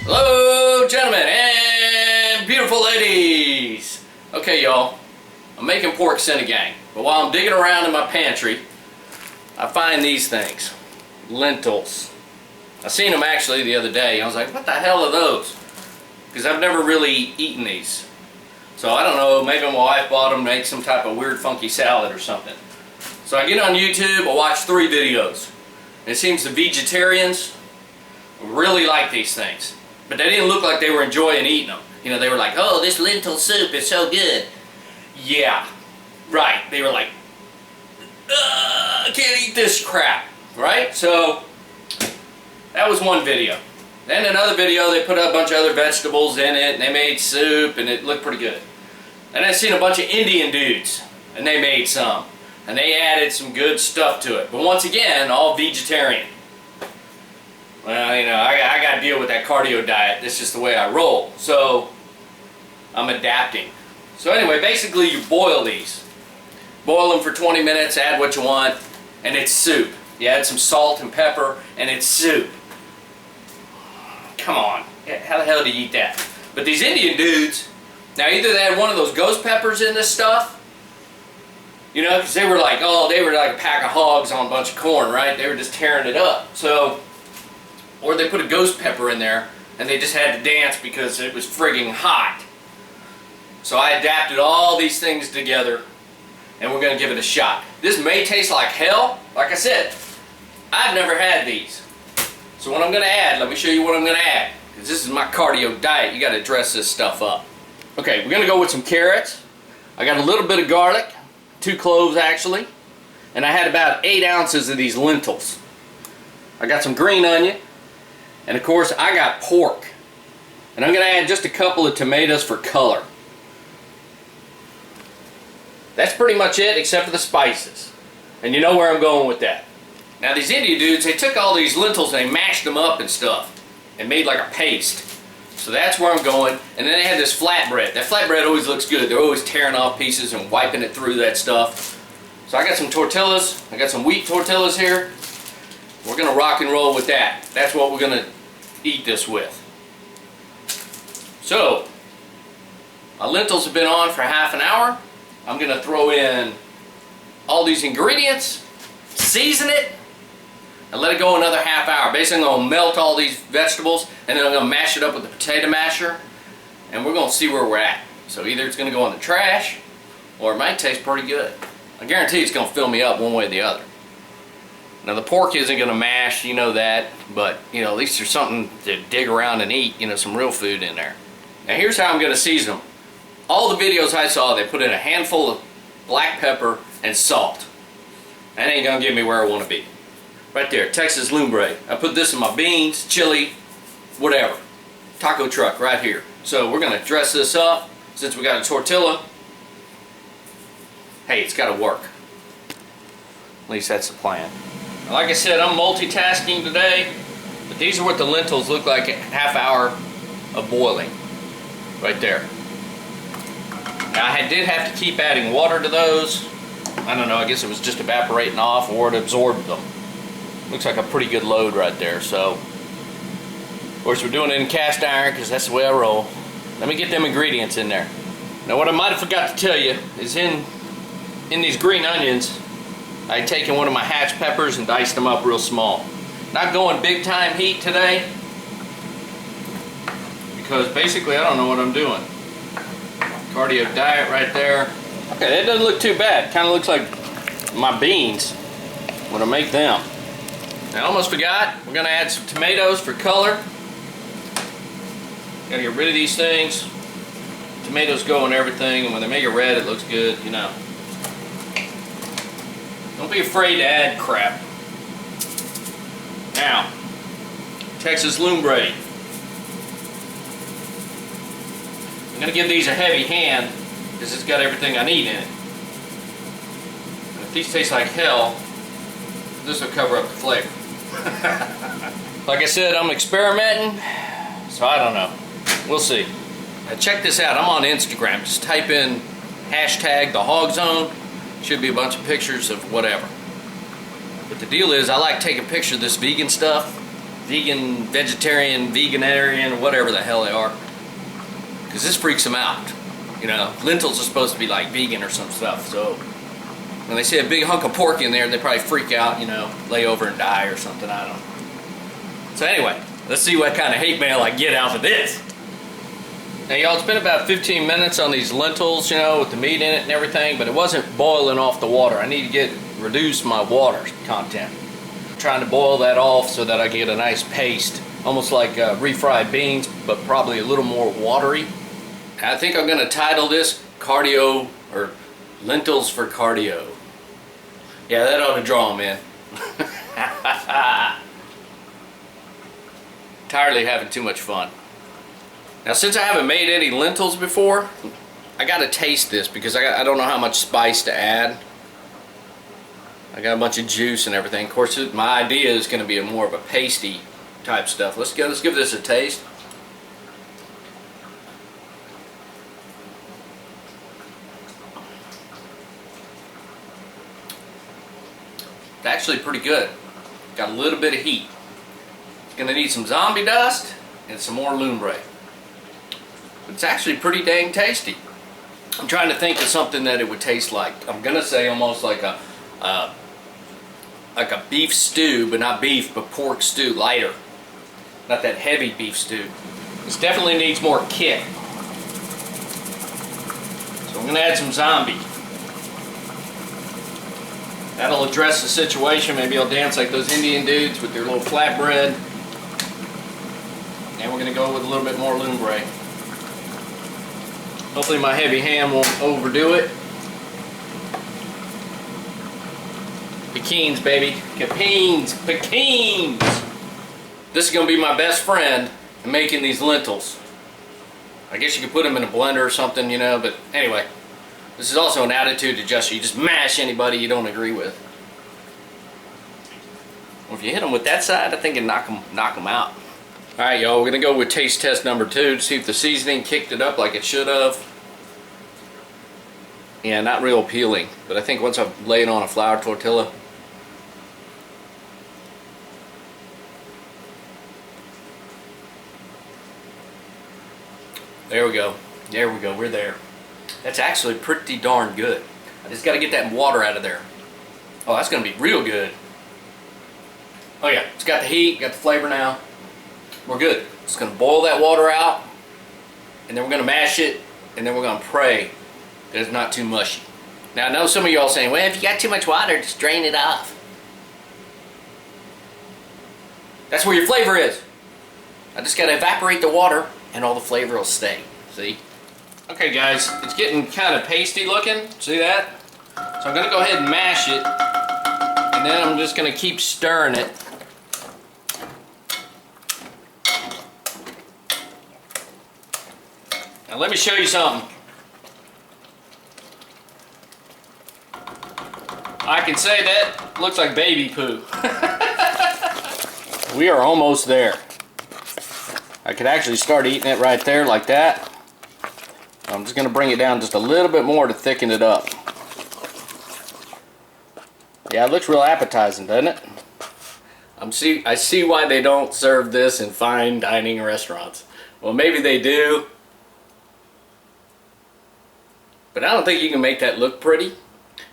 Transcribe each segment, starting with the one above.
Hello, gentlemen and beautiful ladies. Okay, y'all, I'm making pork sinigang, but while I'm digging around in my pantry, I find these things, lentils. I seen them actually the other day. I was like, what the hell are those? Because I've never really eaten these. So I don't know, maybe my wife bought them to make some type of weird funky salad or something. So I get on YouTube, I watch 3 videos. And it seems the vegetarians really like these things. But they didn't look like they were enjoying eating them. You know, they were like, oh, this lentil soup is so good. Yeah, right. They were like, I can't eat this crap. Right? So, that was one video. Then another video, they put a bunch of other vegetables in it, and they made soup, and it looked pretty good. And I seen a bunch of Indian dudes, and they made some. And they added some good stuff to it. But once again, all vegetarian. Well, you know, I got to deal with that cardio diet. That's just the way I roll. So, I'm adapting. So anyway, basically you boil these. Boil them for 20 minutes, add what you want, and it's soup. You add some salt and pepper, and it's soup. Come on. How the hell do you eat that? But these Indian dudes, now either they had one of those ghost peppers in this stuff, you know, because they were like, oh, they were like a pack of hogs on a bunch of corn, right? They were just tearing it up. So, or they put a ghost pepper in there, and they just had to dance because it was frigging hot. So I adapted all these things together, and we're going to give it a shot. This may taste like hell. Like I said, I've never had these. So what I'm going to add, let me show you what I'm going to add. Because this is my cardio diet. You got to dress this stuff up. Okay, we're going to go with some carrots. I got a little bit of garlic. 2 cloves actually. And I had about 8 ounces of these lentils. I got some green onion. And of course, I got pork. And I'm going to add just a couple of tomatoes for color. That's pretty much it, except for the spices. And you know where I'm going with that. Now these Indian dudes, they took all these lentils and they mashed them up and stuff. And made like a paste. So that's where I'm going. And then they had this flatbread. That flatbread always looks good. They're always tearing off pieces and wiping it through that stuff. So I got some tortillas. I got some wheat tortillas here. We're going to rock and roll with that. That's what we're going to eat this with. So, my lentils have been on for half an hour. I'm going to throw in all these ingredients, season it, and let it go another half hour. Basically, I'm going to melt all these vegetables, and then I'm going to mash it up with the potato masher, and we're going to see where we're at. So either it's going to go in the trash, or it might taste pretty good. I guarantee it's going to fill me up one way or the other. Now the pork isn't going to mash, you know that, but you know, at least there's something to dig around and eat, you know, some real food in there. Now here's how I'm going to season them. All the videos I saw, they put in a handful of black pepper and salt. That ain't going to get me where I want to be. Right there, Texas lumbre. I put this in my beans, chili, whatever. Taco truck right here. So we're going to dress this up. Since we got a tortilla, hey, it's got to work. At least that's the plan. Like I said, I'm multitasking today, but these are what the lentils look like at half hour of boiling. Right there. Now I did have to keep adding water to those. I don't know, I guess it was just evaporating off or it absorbed them. Looks like a pretty good load right there. So, of course we're doing it in cast iron because that's the way I roll. Let me get them ingredients in there. Now what I might have forgot to tell you is in these green onions, I had taken one of my hatch peppers and diced them up real small. Not going big time heat today because basically I don't know what I'm doing. Cardio diet right there. Okay, that doesn't look too bad. Kind of looks like my beans when I make them. I almost forgot, we're going to add some tomatoes for color. Got to get rid of these things. Tomatoes go in everything, and when they make it red it looks good, you know. Don't be afraid to add crap. Now, Texas lumbre. I'm going to give these a heavy hand because it's got everything I need in it. And if these taste like hell, this will cover up the flavor. Like I said, I'm experimenting, so I don't know. We'll see. Now check this out. I'm on Instagram. Just type in hashtag the hog zone. Should be a bunch of pictures of whatever. But the deal is, I like taking pictures of this vegan stuff vegan, vegetarian, veganarian, whatever the hell they are. Because this freaks them out. You know, lentils are supposed to be like vegan or some stuff, so when they see a big hunk of pork in there, they probably freak out, you know, lay over and die or something, I don't know. So anyway, let's see what kind of hate mail I get out of this. Now y'all, it's been about 15 minutes on these lentils, you know, with the meat in it and everything, but it wasn't boiling off the water. I need to reduce my water content. I'm trying to boil that off so that I get a nice paste, almost like refried beans, but probably a little more watery. I think I'm gonna title this Cardio, or Lentils for Cardio. Yeah, that ought to draw them in. Entirely having too much fun. Now, since I haven't made any lentils before, I gotta taste this because I don't know how much spice to add. I got a bunch of juice and everything. Of course, my idea is gonna be more of a pasty type stuff. Let's give this a taste. It's actually pretty good. Got a little bit of heat. It's gonna need some zombie dust and some more lumbre. But it's actually pretty dang tasty. I'm trying to think of something that it would taste like. I'm gonna say almost like a beef stew, but not beef, but pork stew, lighter. Not that heavy beef stew. This definitely needs more kick. So I'm gonna add some zombie. That'll address the situation. Maybe I'll dance like those Indian dudes with their little flatbread. And we're going to go with a little bit more lumbre. Hopefully my heavy hand won't overdo it. Pekins, baby. Pekins. Pekins. This is going to be my best friend in making these lentils. I guess you could put them in a blender or something, you know, but anyway. This is also an attitude adjuster. You just mash anybody you don't agree with. Well, if you hit them with that side, I think it'll knock them out. Alright, y'all, we're going to go with taste test number 2 to see if the seasoning kicked it up like it should have. Yeah, not real appealing, but I think once I've laid on a flour tortilla. There we go. There we go. We're there. That's actually pretty darn good. I just got to get that water out of there. Oh, that's going to be real good. Oh yeah, it's got the heat, got the flavor now. We're good. It's going to boil that water out, and then we're going to mash it, and then we're going to pray that it's not too mushy. Now, I know some of y'all saying, well, if you got too much water, just drain it off. That's where your flavor is. I just got to evaporate the water, and all the flavor will stay. See? Okay guys, it's getting kind of pasty looking, see that? So I'm going to go ahead and mash it, and then I'm just going to keep stirring it. Now let me show you something. I can say that looks like baby poo. We are almost there. I could actually start eating it right there like that. I'm just going to bring it down just a little bit more to thicken it up. Yeah, it looks real appetizing, doesn't it? I see why they don't serve this in fine dining restaurants. Well, maybe they do. But I don't think you can make that look pretty.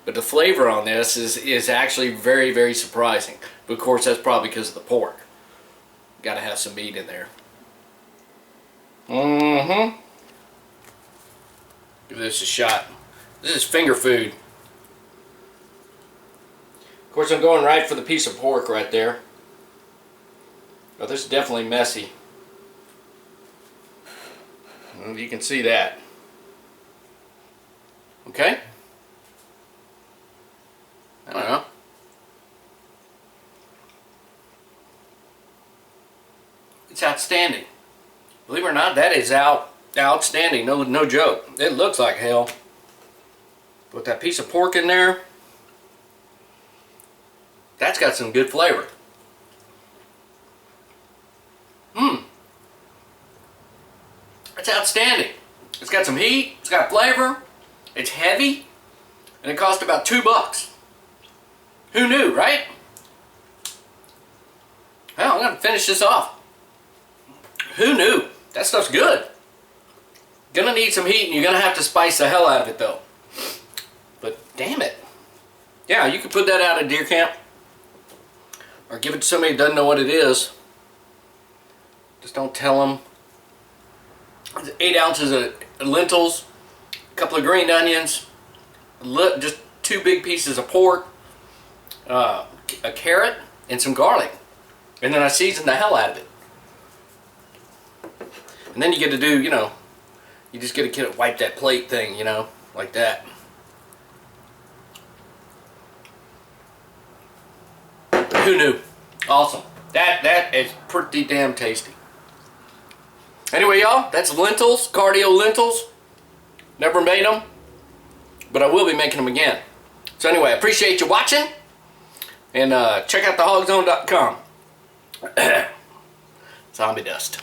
But the flavor on this is actually very, very surprising. But of course, that's probably because of the pork. Got to have some meat in there. Mm-hmm. Give this a shot. This is finger food. Of course, I'm going right for the piece of pork right there. Oh, this is definitely messy. And you can see that. Okay? I don't know. It's outstanding. Believe it or not, that is outstanding. No joke. It looks like hell. With that piece of pork in there, that's got some good flavor. It's outstanding. It's got some heat, it's got flavor, it's heavy, and it cost about $2. Who knew, right? Well, I'm gonna finish this off. Who knew? That stuff's good. Gonna need some heat, and you're gonna have to spice the hell out of it though. But damn it. Yeah, you can put that out at deer camp. Or give it to somebody who doesn't know what it is. Just don't tell them. 8 ounces of lentils, a couple of green onions, just 2 big pieces of pork, a carrot, and some garlic. And then I season the hell out of it. And then you get to do, you know, you just get to wipe that plate thing, you know, like that. Who knew? Awesome. That is pretty damn tasty. Anyway, y'all, that's lentils, cardio lentils. Never made them, but I will be making them again. So anyway, I appreciate you watching, and check out thehogzone.com. Zombie dust.